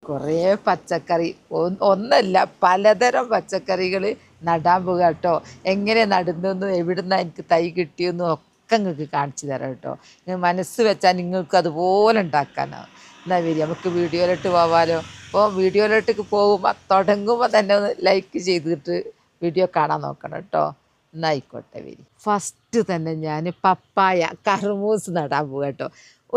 കുറേ പച്ചക്കറി ഒന്നല്ല പലതരം പച്ചക്കറികൾ നടാൻ പോകുക കേട്ടോ. എങ്ങനെ നടുന്നെന്നും എവിടുന്ന എനിക്ക് തൈ കിട്ടിയെന്നും ഒക്കെ നിങ്ങൾക്ക് കാണിച്ചു തരാം കേട്ടോ. മനസ്സ് വെച്ചാൽ നിങ്ങൾക്ക് അതുപോലെ ഉണ്ടാക്കാനാവും. എന്നാൽ വരി നമുക്ക് വീഡിയോയിലോട്ട് പോവാലോ. അപ്പോൾ വീഡിയോയിലോട്ടേക്ക് പോകുമ്പോൾ തുടങ്ങുമ്പോൾ തന്നെ ഒന്ന് ലൈക്ക് ചെയ്തിട്ട് വീഡിയോ കാണാൻ നോക്കണം കേട്ടോ. എന്നായിക്കോട്ടെ വരി. ഫസ്റ്റ് തന്നെ ഞാൻ പപ്പായ കർമൂസ് നടാൻ പോകുക കേട്ടോ.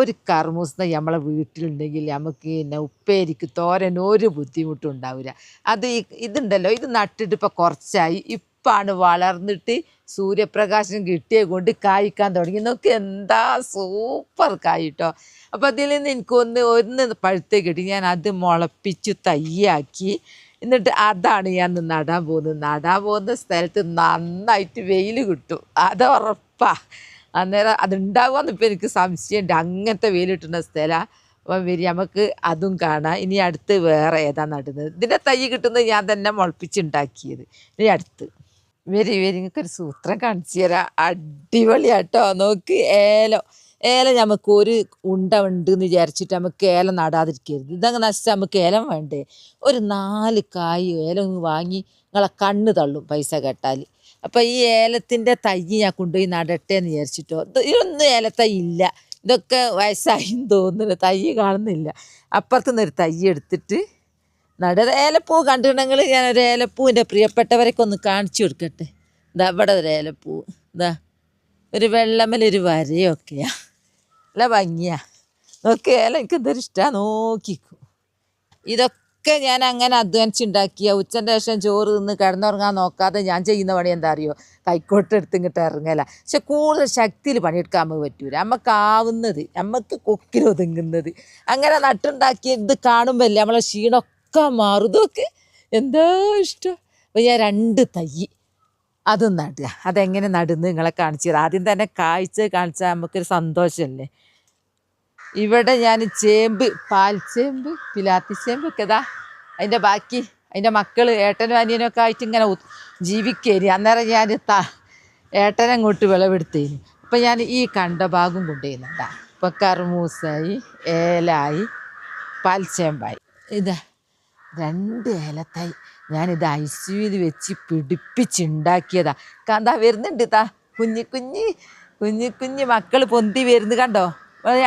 ഒരു കർമൂസ് തൈ നമ്മളെ വീട്ടിലുണ്ടെങ്കിൽ നമുക്ക് പിന്നെ ഉപ്പേരിക്ക് തോരൻ ഒരു ബുദ്ധിമുട്ടും ഉണ്ടാവില്ല. അത് ഇതുണ്ടല്ലോ, ഇത് നട്ടിട്ട് ഇപ്പോൾ കുറച്ചായി, ഇപ്പാണ് വളർന്നിട്ട് സൂര്യപ്രകാശം കിട്ടിയ കൊണ്ട് കായ്ക്കാൻ തുടങ്ങി. നോക്ക് എന്താ സൂപ്പർ കായ് കേട്ടോ. അപ്പോൾ അതിൽ നിന്ന് ഒന്ന് പഴുത്തേ കിട്ടി. ഞാൻ അത് മുളപ്പിച്ച് തയ്യാക്കി. എന്നിട്ട് അതാണ് ഞാൻ നടാൻ പോകുന്ന സ്ഥലത്ത് നന്നായിട്ട് വെയിൽ കിട്ടും, അത് ഉറപ്പാണ്. അന്നേരം അതുണ്ടാകുമെന്ന് ഇപ്പം എനിക്ക് സംശയമുണ്ട്. അങ്ങനത്തെ വെയിലിട്ടുന്ന സ്ഥലമാണ്. അപ്പം വരി നമുക്ക് അതും കാണാം. ഇനി അടുത്ത് വേറെ ഏതാ നടുന്നത്. ഇതിൻ്റെ തൈ കിട്ടുന്നത് ഞാൻ തന്നെ മുളപ്പിച്ചുണ്ടാക്കിയത്. ഇനി അടുത്ത് വരി നിങ്ങൾക്കൊരു സൂത്രം കാണിച്ചു തരാം. അടിപൊളിയാട്ടോ. നോക്ക്, ഏലം നമുക്ക് ഒരു ഉണ്ട ഉണ്ട് എന്ന് വിചാരിച്ചിട്ട് നമുക്ക് ഏലം നടാതിരിക്കരുത്. ഇതങ്ങ് നശിച്ചാൽ നമുക്ക് ഏലം വേണ്ടേ. ഒരു 4 കായ് ഏലം വാങ്ങി നിങ്ങളെ കണ്ണ് തള്ളും പൈസ കേട്ടാൽ. അപ്പം ഈ ഏലത്തിൻ്റെ തൈ ഞാൻ കൊണ്ടുപോയി നടട്ടെ എന്ന് വിചാരിച്ചിട്ടോ. ഇതൊന്നും ഏലത്തൈ ഇല്ല, ഇതൊക്കെ വയസ്സായിന്ന് തോന്നുന്നു, തൈ കാണുന്നില്ല. അപ്പുറത്തുനിന്നൊരു തൈ എടുത്തിട്ട് ഏലപ്പൂ കണ്ടിട്ടുണ്ടെങ്കിൽ ഞാനൊരു ഏലപ്പൂവിൻ്റെ പ്രിയപ്പെട്ടവരൊക്കെ ഒന്ന് കാണിച്ചു കൊടുക്കട്ടെ. ഇതാ ഇവിടെ ഒരു ഏലപ്പൂ, ഇതാ ഒരു വെള്ളമേലൊരു വരയൊക്കെയാ, നല്ല ഭംഗിയാ. നോക്കി ഏലം എനിക്ക് എന്തൊരു ഇഷ്ടമാണ്, നോക്കിക്കോ. ഇതൊക്കെ ഞാൻ അങ്ങനെ അധ്വാനിച്ചുണ്ടാക്കിയ ഉച്ചൻ്റെ ശേഷം ചോറ് തിന്ന് കിടന്നുറങ്ങാൻ നോക്കാതെ ഞാൻ ചെയ്യുന്ന പണി എന്താ അറിയോ, കൈക്കോട്ടെടുത്ത് ഇങ്ങോട്ട് ഇറങ്ങല. പക്ഷെ കൂടുതൽ ശക്തിയിൽ പണിയെടുക്കാൻ നമുക്ക് പറ്റൂല. നമുക്കാവുന്നത്, നമുക്ക് കൊക്കിലൊതുങ്ങുന്നത് അങ്ങനെ നട്ടുണ്ടാക്കി ഇത് കാണുമ്പോഴല്ലേ നമ്മളെ ക്ഷീണമൊക്കെ മാറും. ഇതൊക്കെ എന്താ ഇഷ്ടം. അപ്പോൾ ഞാൻ 2 തൈ അതും നടുക. അതെങ്ങനെ നടുന്ന് നിങ്ങളെ കാണിച്ചു തരാം. ആദ്യം തന്നെ കാഴ്ച കാണിച്ചാൽ നമുക്കൊരു സന്തോഷമല്ലേ. ഇവിടെ ഞാൻ ചേമ്പ്, പാൽച്ചേമ്പ്, പിലാത്തിച്ചേമ്പൊക്കെ ഇതാ അതിൻ്റെ ബാക്കി, അതിൻ്റെ മക്കൾ ഏട്ടനും അനിയനൊക്കെ ആയിട്ട് ഇങ്ങനെ ജീവിക്കേനി. അന്നേരം ഞാൻ ഏട്ടനങ്ങോട്ട് വിളവെടുത്തേനി. അപ്പം ഞാൻ ഈ കണ്ട ഭാഗം കൊണ്ടുപോയിരുന്നുണ്ടാ. ഇപ്പം കർമൂസായി, ഏലായി, പാൽച്ചേമ്പായി. ഇതാ 2 ഏലത്തായി ഞാനിത് ഐസിയുവിൽ വെച്ച് പിടിപ്പിച്ചുണ്ടാക്കിയതാ. കണ്ടാ വരുന്നുണ്ട്, ഇതാ കുഞ്ഞി മക്കൾ പൊന്തി വരുന്നു കണ്ടോ.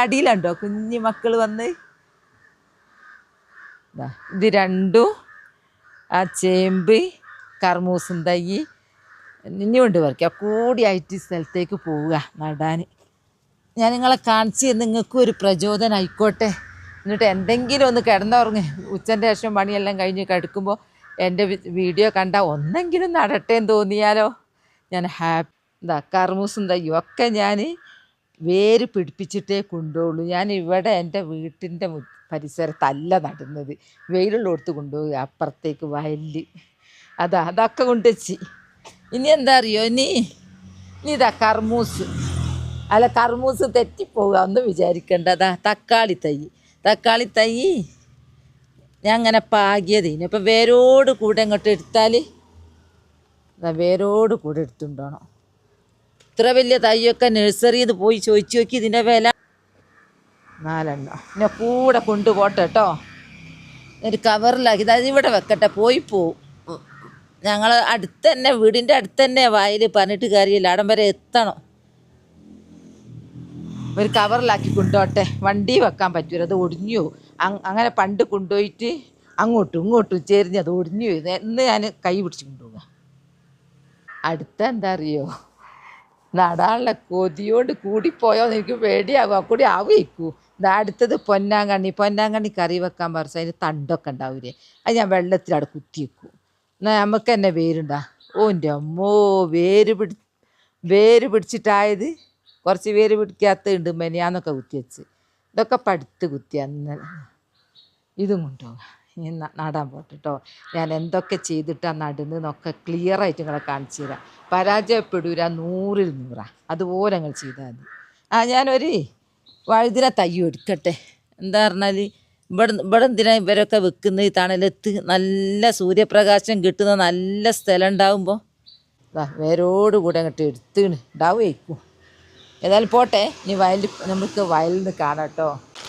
അടിയിലുണ്ടോ കുഞ്ഞി മക്കൾ വന്ന്. ഇത് 2 ആ ചേമ്പ് കർമൂസും തൈ ഇനിയുണ്ട് പറിക്കുക. കൂടിയായിട്ട് സ്ഥലത്തേക്ക് പോവുക നടാൻ. ഞാൻ നിങ്ങളെ കാണിച്ച് നിങ്ങൾക്കും ഒരു പ്രചോദനം ആയിക്കോട്ടെ. എന്നിട്ട് എന്തെങ്കിലും ഒന്ന് കിടന്നുറങ്ങ്. ഉച്ചൻ്റെ ശേഷം പണിയെല്ലാം കഴിഞ്ഞ് കിടക്കുമ്പോൾ എൻ്റെ വീഡിയോ കണ്ടാൽ ഒന്നെങ്കിലും നടട്ടെ എന്ന് തോന്നിയാലോ. ഞാൻ ഇതാ കർമൂസും തയ്യും ഒക്കെ ഞാൻ വേര് പിടിപ്പിച്ചിട്ടേ കൊണ്ടുപോകുള്ളൂ. ഞാൻ ഇവിടെ എൻ്റെ വീട്ടിൻ്റെ പരിസരത്തല്ല നടുന്നത്, വെയിലുള്ളടത്ത് കൊണ്ടുപോകുക, അപ്പുറത്തേക്ക് വയലിൽ. അതൊക്കെ കൊണ്ടുവച്ച്. ഇനി എന്താ അറിയോ, ഇനി ഇതാ കർമൂസ്, അല്ല കർമൂസ് തെറ്റിപ്പോവുക ഒന്നും വിചാരിക്കേണ്ട. തക്കാളി തൈ ഞാൻ അങ്ങനെ പാകിയത്. ഇനിയിപ്പോൾ വേരോട് കൂടെ ഇങ്ങോട്ട് എടുത്താൽ വേരോട് കൂടെ എടുത്തുകൊണ്ടോണം. ഇത്ര വലിയ തൈയൊക്കെ നഴ്സറിയിൽ നിന്ന് പോയി ചോദിച്ചു നോക്കി, ഇതിൻ്റെ വില 4 പിന്നെ കൂടെ കൊണ്ടുപോട്ടെ കേട്ടോ. ഒരു കവറിലാക്കി അത് ഇവിടെ വെക്കട്ടെ, പോവും. ഞങ്ങൾ അടുത്ത് തന്നെ, വീടിൻ്റെ അടുത്ത് തന്നെ വയൽ, പറഞ്ഞിട്ട് കാര്യമില്ല, അവിടം വരെ എത്തണം. ഒരു കവറിലാക്കി കൊണ്ടുപോട്ടെ, വണ്ടി വെക്കാൻ പറ്റൂല, അത് ഒടിഞ്ഞു. അങ്ങനെ പണ്ട് കൊണ്ടുപോയിട്ട് അങ്ങോട്ടും ഇങ്ങോട്ടും ചെരിഞ്ഞ് അത് ഒടിഞ്ഞു. ഇന്ന് ഞാൻ കൈ പിടിച്ച് കൊണ്ടുപോവുക. അടുത്ത എന്താ അറിയോ, നടാനുള്ള കൊതിയോട് കൂടിപ്പോയോന്ന് എനിക്ക് പേടിയാകും. കൂടി ആവുകയ്ക്കൂ. അടുത്തത് പൊന്നാങ്കണ്ണി കറി വെക്കാൻ പറിച്ച് അതിന് തണ്ടൊക്കെ ഉണ്ടാവില്ലേ, അത് ഞാൻ വെള്ളത്തിൽ അവിടെ കുത്തി വെക്കും. എന്നാൽ നമുക്ക് തന്നെ വേരുണ്ടാ. എൻ്റെ അമ്മോ, വേര് പിടിച്ചിട്ടായത് കുറച്ച് വേര് പിടിക്കാത്തതുണ്ട്. മെനിയാന്നൊക്കെ കുത്തി വെച്ച് ഇതൊക്കെ പടുത്ത് കുത്തി. അന്ന് ഇതും കൊണ്ടുപോകാം. ഇനി നടാൻ പോട്ടെ കേട്ടോ. ഞാൻ എന്തൊക്കെ ചെയ്തിട്ടാണ് നടുന്നതെന്നൊക്കെ ക്ലിയറായിട്ട് നിങ്ങളെ കാണിച്ചു തരാം. പരാജയപ്പെടൂല, 100ൽ 100. അതുപോലെ നിങ്ങൾ ചെയ്താൽ മതി. ഞാനൊരു വഴുതിന തൈ എടുക്കട്ടെ. എന്താ പറഞ്ഞാൽ ഇവിടെ എന്തിനാ ഇവരൊക്കെ വെക്കുന്നത്, ഈ തണലത്ത് നല്ല സൂര്യപ്രകാശം കിട്ടുന്ന നല്ല സ്ഥലം ഉണ്ടാകുമ്പോൾ വേരോട് കൂടെ അങ്ങോട്ട് എടുത്ത് ഉണ്ടാവുമായിരിക്കും. ഏതായാലും പോട്ടെ, ഇനി നമുക്ക് വയലിൽ നിന്ന് കാണാം കേട്ടോ.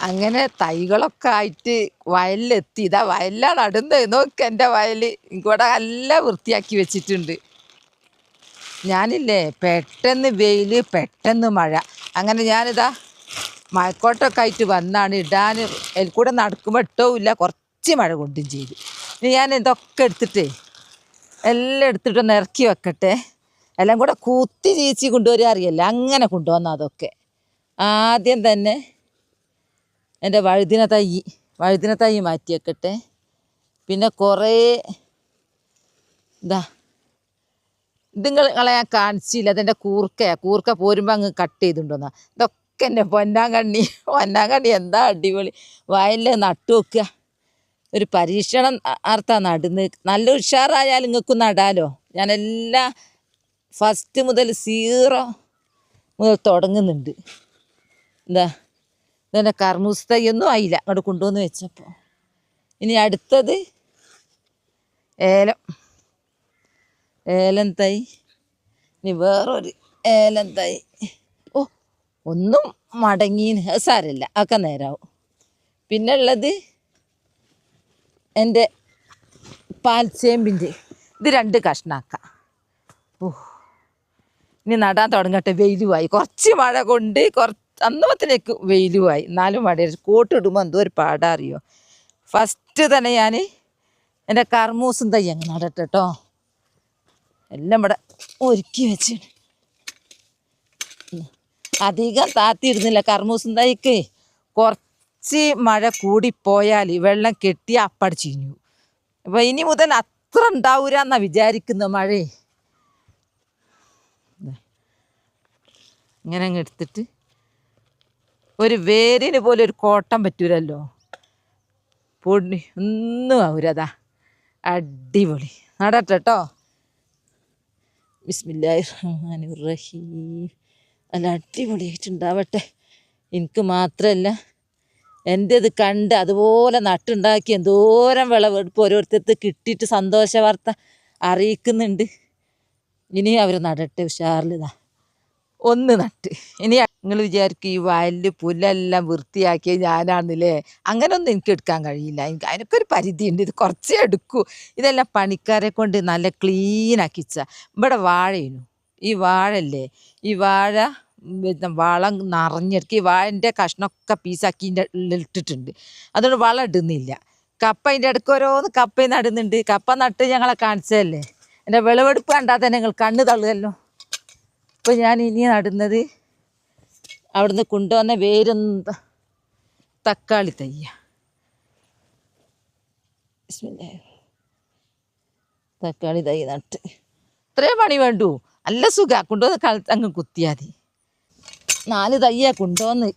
അങ്ങനെ തൈകളൊക്കെ ആയിട്ട് വയലിലെത്തി. ഇതാ വയലിലാണ് നടുന്നത്. നോക്ക് എൻ്റെ വയൽ ഇവിടെ നല്ല വൃത്തിയാക്കി വെച്ചിട്ടുണ്ട്. ഞാനില്ലേ പെട്ടെന്ന് വെയിൽ പെട്ടെന്ന് മഴ, അങ്ങനെ ഞാനിതാ മഴക്കോട്ടൊക്കെ ആയിട്ട് വന്നാണ് ഇടാൻ. അതിൽ കൂടെ നടക്കുമ്പോൾ ഇല്ല, കുറച്ച് മഴ കൊണ്ടും ചെയ്തു. ഇനി ഞാൻ ഇതൊക്കെ എടുത്തിട്ടേ എല്ലാം എടുത്തിട്ടൊന്ന് ഇറക്കി വെക്കട്ടെ. എല്ലാം കൂടെ കുത്തി ചീച്ചി കൊണ്ടുവരിക അറിയല്ലേ, അങ്ങനെ കൊണ്ടുവന്ന അതൊക്കെ. ആദ്യം തന്നെ എൻ്റെ വഴുതിന തൈ മാറ്റി വെക്കട്ടെ. പിന്നെ കുറേ ഇതുങ്ങളെ ഞാൻ കാണിച്ചില്ല. അതെൻ്റെ കൂർക്ക പോരുമ്പോൾ അങ്ങ് കട്ട് ചെയ്തിട്ടുണ്ടോന്നാ. ഇതൊക്കെ എൻ്റെ പൊന്നാങ്കണ്ണി എന്താ അടിപൊളി. വയലിൽ നട്ടു വെക്കുക, ഒരു പരീക്ഷണം അർത്ഥാണ് നടുന്നത്. നല്ല ഉഷാറായാലും നിങ്ങൾക്കും നടാലോ. ഞാനെല്ലാം ഫസ്റ്റ് മുതൽ 0 മുതൽ തുടങ്ങുന്നുണ്ട്. ഇതെൻ്റെ കർമൂസ തൈ ഒന്നും ആയില്ല, അങ്ങോട്ട് കൊണ്ടുവന്ന് വെച്ചപ്പോൾ. ഇനി അടുത്തത് ഏലം തൈ. ഇനി വേറൊരു ഏലം തൈ. ഒന്നും മടങ്ങീന്, അത് സാരമില്ല, അതൊക്കെ നേരാവും. പിന്നെ ഉള്ളത് എൻ്റെ പാൽച്ചേമ്പിൻ്റെ, ഇത് 2 കഷ്ണാക്കാം. ഇനി നടാൻ തുടങ്ങട്ടെ. വെയിലുമായി, കുറച്ച് മഴ കൊണ്ട് അന്നത്തേക്ക് വെയിലുമായി. എന്നാലും മഴ കോട്ടിടുമ്പോൾ എന്തോ ഒരു പാടാ അറിയോ. ഫസ്റ്റ് തന്നെ ഞാൻ എൻ്റെ കർമൂസും തൈ അങ്ങ് നടട്ടെ കേട്ടോ. എല്ലാം ഇവിടെ ഒരുക്കി വെച്ച് അധികം താത്തിയിടുന്നില്ല. കർമൂസും തൈക്ക് കുറച്ച് മഴ കൂടിപ്പോയാൽ വെള്ളം കെട്ടി അപ്പടി ചീഞ്ഞു. അപ്പോൾ ഇനി മുതൽ അത്ര ഉണ്ടാവൂലെന്നാണ് വിചാരിക്കുന്ന മഴ. ഇങ്ങനെ അങ്ങ് എടുത്തിട്ട് ഒരു വേരിന് പോലെ ഒരു കോട്ടം പറ്റൂലല്ലോ, പൊടി ഒന്നും ആവൂരതാ. അടിപൊളി നടട്ടെ കേട്ടോ. ബിസ്മില്ലാഹിർ റഹ്മാനിർ റഹീം. നല്ല അടിപൊളിയായിട്ടുണ്ടാവട്ടെ. എനിക്ക് മാത്രമല്ല, എൻ്റെ ഇത് കണ്ട് അതുപോലെ നട്ടുണ്ടാക്കി എന്തോരം വിളവെടുപ്പ് ഓരോരുത്തർക്ക് കിട്ടിയിട്ട് സന്തോഷ വാർത്ത അറിയിക്കുന്നുണ്ട്. ഇനി അവർ നടട്ടെ ഉഷാറിലിതാ ഒന്ന് നട്ട്. ഇനി നിങ്ങൾ വിചാരിക്കും ഈ വയലിൽ പുല്ലെല്ലാം വൃത്തിയാക്കിയ ഞാനാണെന്നില്ലേ. അങ്ങനെയൊന്നും എനിക്ക് എടുക്കാൻ കഴിയില്ല. അതിനൊക്കെ പരിധിയുണ്ട്. ഇത് കുറച്ചേ എടുക്കൂ. ഇതെല്ലാം പണിക്കാരെ കൊണ്ട് നല്ല ക്ലീനാക്കിച്ച. ഇവിടെ വാഴയുന്നു. ഈ വാഴല്ലേ, ഈ വാഴ വളം നിറഞ്ഞെടുക്കുക. ഈ വാഴൻ്റെ കഷ്ണമൊക്കെ പീസാക്കി ഇട്ടിട്ടുണ്ട്. അതുകൊണ്ട് വളം ഇടുന്നില്ല. കപ്പ അതിൻ്റെ ഇടയ്ക്ക് ഓരോന്ന് കപ്പ നടുന്നുണ്ട്. കപ്പ നട്ട് ഞങ്ങളെ കാണിച്ചതല്ലേ. എൻ്റെ വിളവെടുപ്പ് കണ്ടാൽ തന്നെ നിങ്ങൾ കണ്ണ് തള്ളുമല്ലോ. ഇപ്പോൾ ഞാൻ ഇനി നടുന്നത് അവിടുന്ന് കൊണ്ടുവന്ന വേരൊന്നും തക്കാളി തയ്യ. തക്കാളി തൈ നട്ട് ഇത്രയും പണി വേണ്ടു. നല്ല സുഖമാണ്. കൊണ്ടുവന്ന് അങ്ങ് കുത്തിയാൽ മതി. 4 തയ്യാ കൊണ്ടുവന്ന്.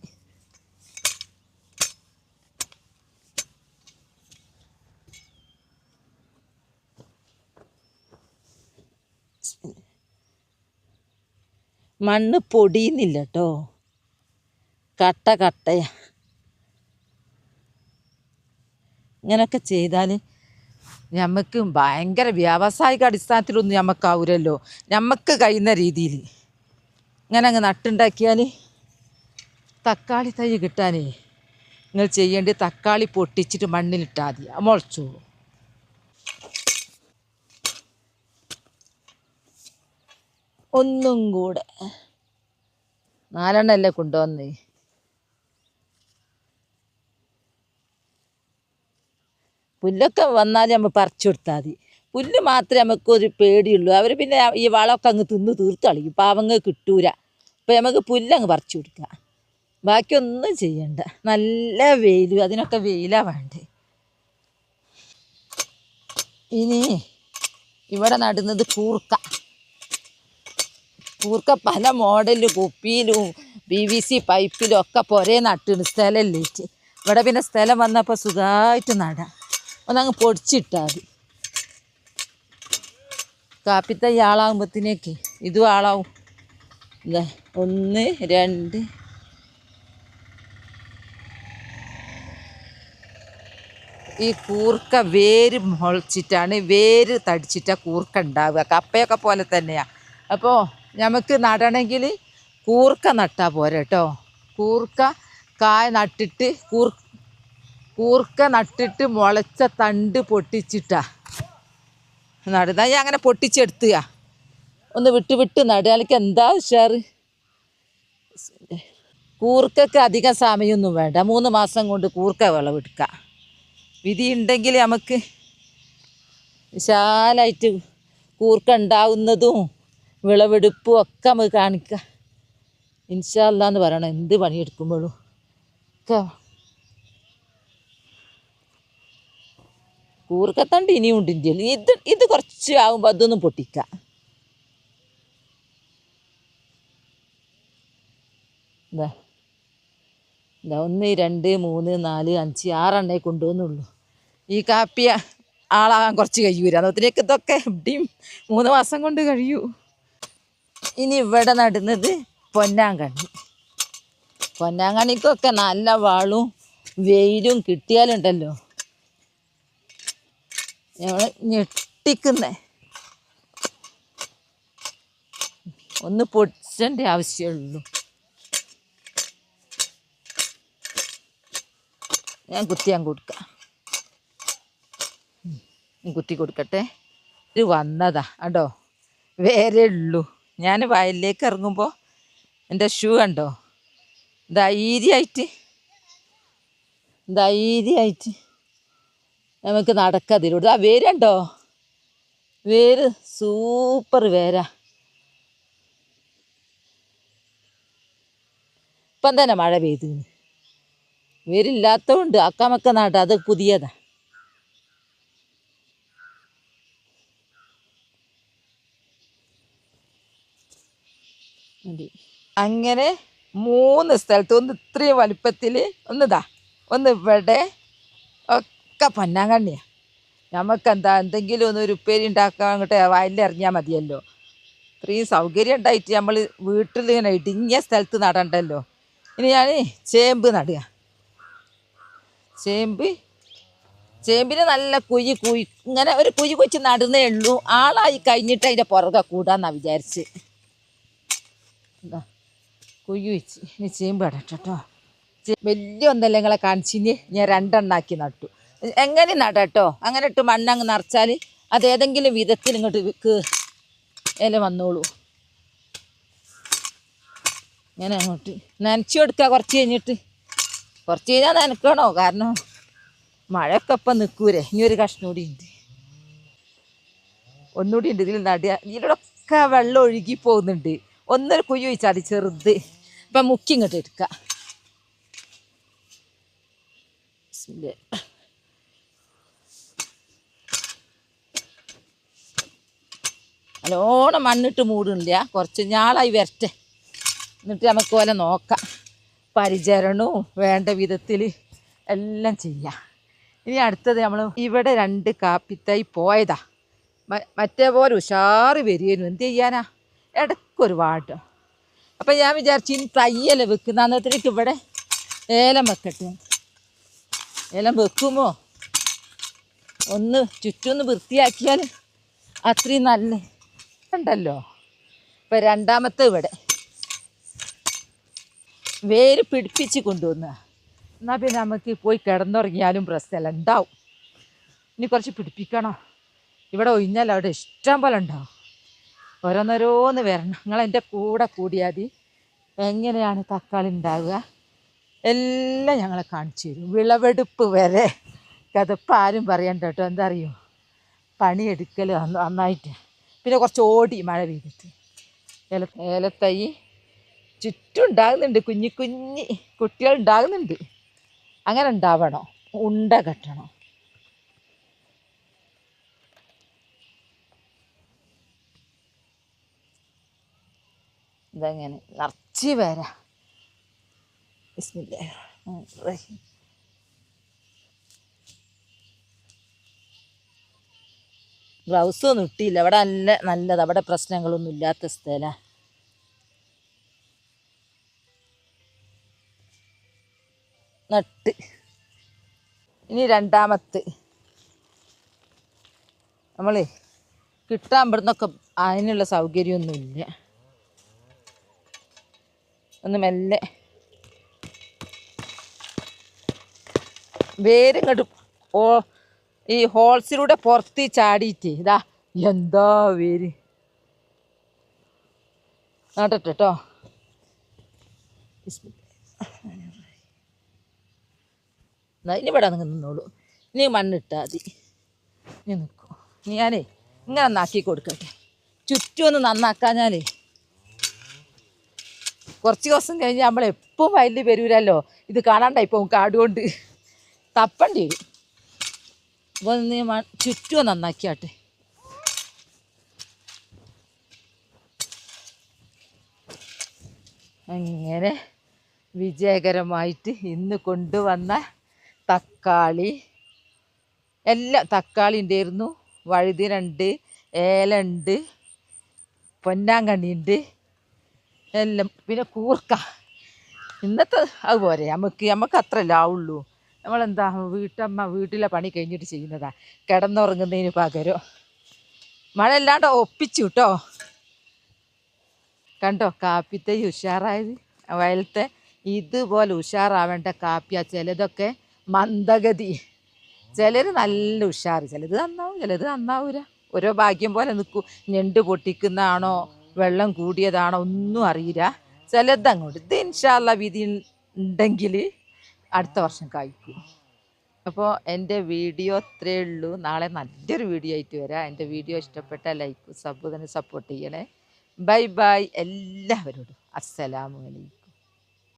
മണ്ണ് പൊടിയുന്നില്ല കേട്ടോ, കട്ടയാ. ഇങ്ങനെയൊക്കെ ചെയ്താൽ നമുക്ക് ഭയങ്കര വ്യാവസായിക അടിസ്ഥാനത്തിലൊന്നും നമുക്കാവൂരല്ലോ. നമുക്ക് കഴിയുന്ന രീതിയിൽ ഇങ്ങനെ അങ്ങ് നട്ടുണ്ടാക്കിയാൽ തക്കാളി തൈ കിട്ടാനേ നിങ്ങൾ ചെയ്യേണ്ടത് തക്കാളി പൊട്ടിച്ചിട്ട് മണ്ണിലിട്ടാൽ മതി, മുളച്ചോളൂ. ഒന്നും കൂടെ 4 എണ്ണമല്ലേ കൊണ്ടുവന്നേ. പുല്ലൊക്കെ വന്നാൽ നമ്മൾ പറിച്ചു കൊടുത്താൽ മതി. പുല്ല് മാത്രമേ നമുക്കൊരു പേടിയുള്ളൂ. അവർ പിന്നെ ഈ വളമൊക്കെ അങ്ങ് തിന്ന് തീർത്ത് കളിക്കും. പാവങ്ങൾ കിട്ടൂല. അപ്പം നമുക്ക് പുല്ലങ്ങ് പറിച്ചു കൊടുക്കുക, ബാക്കിയൊന്നും ചെയ്യണ്ട. നല്ല വെയിൽ, അതിനൊക്കെ വെയിലാണ് വേണ്ടത്. ഇനി ഇവിടെ നടുന്നത് കൂർക്ക പല മോഡലും കുപ്പിയിലും PVC പൈപ്പിലും ഒക്കെ പുരേ നട്ടിന് സ്ഥലമില്ലേറ്റ്. ഇവിടെ പിന്നെ സ്ഥലം വന്നപ്പോൾ സുഖമായിട്ട് നടാം. ഒന്നങ്ങ് പൊടിച്ചിട്ടാൽ മതി. കാപ്പിത്തൈ ആളാകുമ്പോഴത്തേക്ക് ഇതും ആളാവും. 1 2 ഈ കൂർക്ക വേര് മുളച്ചിട്ടാണ്, വേര് തടിച്ചിട്ടാണ് കൂർക്ക ഉണ്ടാവുക. കപ്പയൊക്കെ പോലെ തന്നെയാണ്. അപ്പോൾ നമുക്ക് നടണമെങ്കിൽ കൂർക്ക നട്ടാൽ പോരെ കേട്ടോ. കൂർക്ക കായ നട്ടിട്ട് കൂർക്ക നട്ടിട്ട് മുളച്ച തണ്ട് പൊട്ടിച്ചിട്ടാ നടുന്ന. ഞാൻ അങ്ങനെ പൊട്ടിച്ചെടുത്തുക ഒന്ന് വിട്ട് നടുകൾക്ക് എന്താ ഉഷാറ്. കൂർക്കൊക്കെ അധികം സമയമൊന്നും വേണ്ട, 3 മാസം കൊണ്ട് കൂർക്ക വിളവെടുക്കാം. വിധി ഉണ്ടെങ്കിൽ നമുക്ക് വിശാലായിട്ട് കൂർക്ക ഉണ്ടാവുന്നതും വിളവെടുപ്പും ഒക്കെ നമുക്ക് കാണിക്കാം. ഇൻഷാ അല്ലാഹ് എന്ന് പറയണം. എന്ത് പണിയെടുക്കുമ്പോഴും ഒക്കെ കൂർക്കത്തണ്ട് ഇനിയും ഉണ്ട് ഇന്ത്യയിൽ. ഇത് കുറച്ച് ആകുമ്പോൾ അതൊന്നും പൊട്ടിക്കാം. ഇതാ 1 2 3 4 5 6 എണ്ണേ കൊണ്ടുപോകുന്നുള്ളൂ. ഈ കാപ്പിയ ആളാകാൻ കുറച്ച് കഴിയൂല. അതിലേക്ക് ഇതൊക്കെ ഇവിടെയും 3 മാസം കൊണ്ട് കഴിയൂ. ഇനി ഇവിടെ നടുന്നത് പൊന്നാങ്കണ്ണിക്കൊക്കെ നല്ല വാളും വെയിലും കിട്ടിയാലുണ്ടല്ലോ ഞങ്ങൾ ഞെട്ടിക്കുന്നേ. ഒന്ന് പൊടിച്ചേണ്ട ആവശ്യമുള്ളൂ. ഞാൻ കൊടുക്കാം. കുത്തി കൊടുക്കട്ടെ. ഇത് വന്നതാ കണ്ടോ, വേറെ ഉള്ളൂ. ഞാൻ വയലിലേക്ക് ഇറങ്ങുമ്പോൾ എൻ്റെ ഷൂ കണ്ടോ ധൈര്യമായിട്ട് നമുക്ക് നടക്കാതിലൂടെ. ആ വേര് കണ്ടോ, വേര് സൂപ്പർ വേരാ. ഇപ്പം തന്നെ മഴ പെയ്തു. വേരില്ലാത്തതുകൊണ്ട് അക്കമക്ക നാട്ട അത് പുതിയതാ. അങ്ങനെ 3 സ്ഥലത്ത്, ഒന്ന് ഇത്രയും വലുപ്പത്തിൽ, ഒന്ന് ഇവിടെ ഒക്കെ പൊന്നാങ്കണ്ണിയാണ്. നമുക്കെന്താ എന്തെങ്കിലും ഒരു ഉപ്പേരി ഉണ്ടാക്കാൻ അങ്ങോട്ട് വയലിലിറങ്ങിയാൽ മതിയല്ലോ. ഇത്രയും സൗകര്യം ഉണ്ടായിട്ട് നമ്മൾ വീട്ടിൽ ഇങ്ങനെ ഇടുങ്ങിയ സ്ഥലത്ത് നടണ്ടല്ലോ. ഇനി ഞാൻ ചേമ്പ് നടുക. ചേമ്പിന് നല്ല കുഴി ഇങ്ങനെ ഒരു കുഴി കുഴിച്ച് നടുന്നേ ഉള്ളൂ. ആളായി കഴിഞ്ഞിട്ട് അതിൻ്റെ പുറകെ കൂടാന്നാണ് വിചാരിച്ച്. എന്താ കുഴി വെച്ച് ഇനി ചേമ്പ് ഇടട്ടോ. വലിയ ഒന്നല്ല നിങ്ങളെ കാണിച്ചിന്. ഞാൻ 2 എണ്ണാക്കി നട്ടു. എങ്ങനെ നടട്ടോ, അങ്ങനെ ഇട്ട് മണ്ണങ്ങ് നിറച്ചാൽ അതേതെങ്കിലും വിധത്തിൽ ഇങ്ങോട്ട് ഇല വന്നോളൂ. ഇങ്ങനെ അങ്ങോട്ട് നനച്ചു കൊടുക്കുക. കുറച്ച് കഴിഞ്ഞാൽ നനക്കണോ, കാരണം മഴയൊക്കെ ഇപ്പം നിൽക്കൂരേ. ഇനി ഒരു കഷ്ണം കൂടി ഉണ്ട്, ഒന്നുകൂടി ഉണ്ട്. ഇതിൽ നടുക. ഇതിലൂടെയൊക്കെ വെള്ളം ഒഴുകി പോകുന്നുണ്ട്. ഒന്നൊരു കുഴി വെച്ചാൽ മതി, ചെറുത്. ഇപ്പം മുക്കി ഇങ്ങോട്ട് എടുക്കുക. നല്ലോണം മണ്ണിട്ട് മൂടുന്നില്ല, കുറച്ച് ഞാളായി വരട്ടെ. എന്നിട്ട് നമുക്ക് പോലെ നോക്കാം. പരിചരണവും വേണ്ട വിധത്തിൽ എല്ലാം ചെയ്യാം. ഇനി അടുത്തത് നമ്മൾ ഇവിടെ 2 കാപ്പിത്തൈ പോയതാ. മറ്റേ പോലെ ഉഷാറ് വരികയായിരുന്നു. എന്ത് ചെയ്യാനാ, ഇടയ്ക്കൊരു വാട്ടോ. അപ്പം ഞാൻ വിചാരിച്ചു ഇനി തയ്യല വെക്കുന്ന അന്നത്തേക്ക് ഇവിടെ ഏലം വെക്കട്ടെ. ഏലം വെക്കുമോ ഒന്ന് ചുറ്റൊന്ന് വൃത്തിയാക്കിയാൽ അത്രയും നല്ല ഉണ്ടല്ലോ. ഇപ്പം 2ാമത്തെ ഇവിടെ വേര് പിടിപ്പിച്ച് കൊണ്ടുവന്ന. എന്നാൽ പിന്നെ നമുക്ക് പോയി കിടന്നുറങ്ങിയാലും പ്രശ്നമല്ല, ഉണ്ടാവും. ഇനി കുറച്ച് പിടിപ്പിക്കണം. ഇവിടെ ഒഴിഞ്ഞാൽ അവിടെ ഇഷ്ടം പോലെ ഉണ്ടാവും. ഓരോന്നോരോന്ന് വരണം. നിങ്ങളെൻ്റെ കൂടെ കൂടിയാൽ മതി. എങ്ങനെയാണ് തക്കാളി ഉണ്ടാവുക എല്ലാം ഞങ്ങളെ കാണിച്ചു തരും, വിളവെടുപ്പ് വരെ. കഥപ്പം ആരും പറയണ്ട കേട്ടോ. എന്താ അറിയോ, പണിയെടുക്കൽ നന്നായിട്ട്. പിന്നെ കുറച്ച് ഓടി മഴ പെയ്തിട്ട് ഏലത്തൈ ചുറ്റും ഉണ്ടാകുന്നുണ്ട്. കുഞ്ഞി കുട്ടികൾ ഉണ്ടാകുന്നുണ്ട്. അങ്ങനെ ഉണ്ടാവണം, ഉണ്ട കെട്ടണം. ഇതങ്ങനെ നിറച്ച് വരാ. ബിസ്മില്ലാഹിർ ഗ്ലൗസൊന്നും ഇട്ടില്ല. അവിടെ നല്ലത്, അവിടെ പ്രശ്നങ്ങളൊന്നും ഇല്ലാത്ത സ്ഥലമാണ്. നട്ട് ഇനി 2ാമത്തെ നമ്മൾ കിട്ടാൻ ഇവിടുന്നൊക്കെ അതിനുള്ള സൗകര്യമൊന്നുമില്ല. ഒന്ന് മെല്ലെ വേരിങ്ങോട്ട് ഓ ഈ ഹോൾസിലൂടെ പുറത്ത് ചാടിയിട്ട് ഇതാ എന്താ വേര് നട്ടെ കേട്ടോ. ഇനി ഇവിടെ നിന്നോളൂ. ഇനി മണ്ണിട്ടാൽ മതി. ഇനി നിൽക്കും. ഞാനേ ഇങ്ങനെ നന്നാക്കി കൊടുക്കട്ടെ. ചുറ്റും ഒന്ന് നന്നാക്കാഞ്ഞാലേ കുറച്ച് ദിവസം കഴിഞ്ഞ് നമ്മളെപ്പോൾ വയലിൽ വരൂലല്ലോ. ഇത് കാണാണ്ടായിപ്പോൾ കാടുകൊണ്ട് തപ്പണ്ടി വരും. അപ്പോൾ ഒന്ന് ചുറ്റും നന്നാക്കിയാട്ടെ. അങ്ങനെ വിജയകരമായിട്ട് ഇന്ന് കൊണ്ടുവന്ന തക്കാളി എല്ലാം തക്കാളി ഉണ്ടായിരുന്നു, വഴുതിനുണ്ട്, ഏലുണ്ട്, പൊന്നാങ്കണ്ണിയുണ്ട് എല്ലാം. പിന്നെ കൂർക്ക ഇന്നത്തെ അതുപോലെ നമുക്ക് അത്രയല്ല ആവുള്ളൂ. നമ്മളെന്താ വീട്ടിലെ പണി കഴിഞ്ഞിട്ട് ചെയ്യുന്നതാ കിടന്നുറങ്ങുന്നതിന് പകരം. മഴ ഇല്ലാണ്ട് ഒപ്പിച്ചു കേട്ടോ. കണ്ടോ കാപ്പിത്തൈ ഉഷാറായത്. വയലത്തെ ഇതുപോലെ ഉഷാറാവേണ്ട കാപ്പിയാ. ചിലതൊക്കെ മന്ദഗതി, ചിലർ നല്ല ഉഷാർ, ചിലത് നന്നാവും ചിലത് നന്നാവൂല. ഓരോ ഭാഗ്യം പോലെ നിൽക്കും. ഞണ്ട് പൊട്ടിക്കുന്നതാണോ വെള്ളം കൂടിയതാണോ ഒന്നും അറിയില്ല. ചിലതങ്ങോട്ട് ഇത് ഇൻഷാ അല്ലാഹ് വിധി ഉണ്ടെങ്കിൽ അടുത്ത വർഷം കായ്ക്കും. അപ്പോൾ എൻ്റെ വീഡിയോ ഇത്രയേ ഉള്ളൂ. നാളെ നല്ലൊരു വീഡിയോ ആയിട്ട് വരാം. എൻ്റെ വീഡിയോ ഇഷ്ടപ്പെട്ട ലൈക്ക് സബ് തന്നെ സപ്പോർട്ട് ചെയ്യണേ. ബൈ ബൈ എല്ലാവരോടും. അസ്സലാമു അലൈക്കും.